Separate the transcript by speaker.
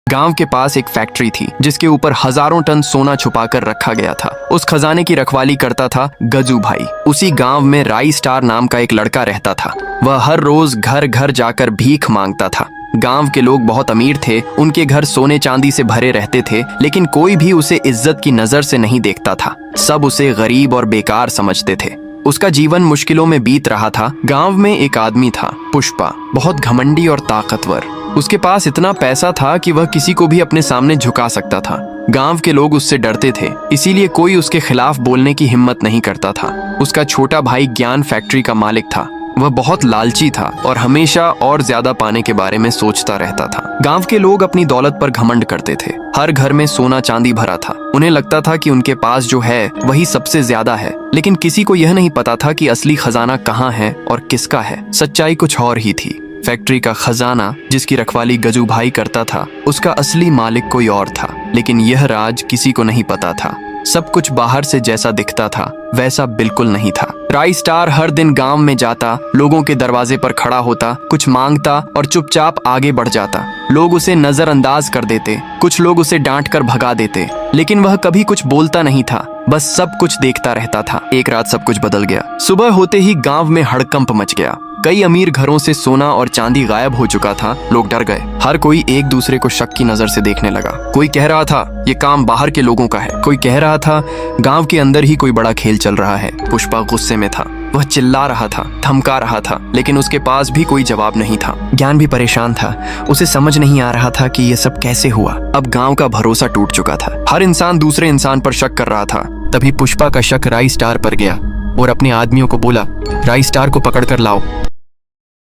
Speaker 1: गांव के पास एक फैक्ट्री थी जिसके ऊपर हजारों टन सोना छुपाकर रखा गया था। उस खजाने की रखवाली करता था गजू भाई। उसी गांव में राई स्टार नाम का एक लड़का रहता था। वह हर रोज घर घर जाकर भीख मांगता था। गांव के लोग बहुत अमीर थे, उनके घर सोने चांदी से भरे रहते थे, लेकिन कोई भी उसे इज्जत की नजर से नहीं देखता था। सब उसे गरीब और बेकार समझते थे। उसका जीवन मुश्किलों में बीत रहा था। गांव में एक आदमी था, पुष्पा, बहुत घमंडी और ताकतवर। उसके पास इतना पैसा था कि वह किसी को भी अपने सामने झुका सकता था। गांव के लोग उससे डरते थे, इसीलिए कोई उसके खिलाफ बोलने की हिम्मत नहीं करता था। उसका छोटा भाई ज्ञान फैक्ट्री का मालिक था। वह बहुत लालची था और हमेशा और ज्यादा पाने के बारे में सोचता रहता था। गांव के लोग अपनी दौलत पर घमंड करते थे। हर घर में सोना चांदी भरा था। उन्हें लगता था कि उनके पास जो है वही सबसे ज्यादा है, लेकिन किसी को यह नहीं पता था कि असली खजाना कहाँ है और किसका है। सच्चाई कुछ और ही थी। फैक्ट्री का खजाना जिसकी रखवाली गजू भाई करता था, उसका असली मालिक कोई और था, लेकिन यह राज किसी को नहीं पता था। सब कुछ बाहर से जैसा दिखता था वैसा बिल्कुल नहीं था। राई स्टार हर दिन गांव में जाता, लोगों के दरवाजे पर खड़ा होता, कुछ मांगता और चुपचाप आगे बढ़ जाता। लोग उसे नजरअंदाज कर देते, कुछ लोग उसे डांट कर भगा देते, लेकिन वह कभी कुछ बोलता नहीं था, बस सब कुछ देखता रहता था। एक रात सब कुछ बदल गया। सुबह होते ही गांव में हड़कंप मच गया। कई अमीर घरों से सोना और चांदी गायब हो चुका था। लोग डर गए। हर कोई एक दूसरे को शक की नजर से देखने लगा। कोई कह रहा था ये काम बाहर के लोगों का है, कोई कह रहा था गांव के अंदर ही कोई बड़ा खेल चल रहा है। पुष्पा गुस्से में था। वह चिल्ला रहा था, धमका रहा था, लेकिन उसके पास भी कोई जवाब नहीं था। ज्ञान भी परेशान था। उसे समझ नहीं आ रहा था कि ये सब कैसे हुआ। अब गांव का भरोसा टूट चुका था। हर इंसान दूसरे इंसान पर शक कर रहा था। तभी पुष्पा का शक राई स्टार पर गया और अपने आदमियों को बोला, राई स्टार को पकड़ कर लाओ।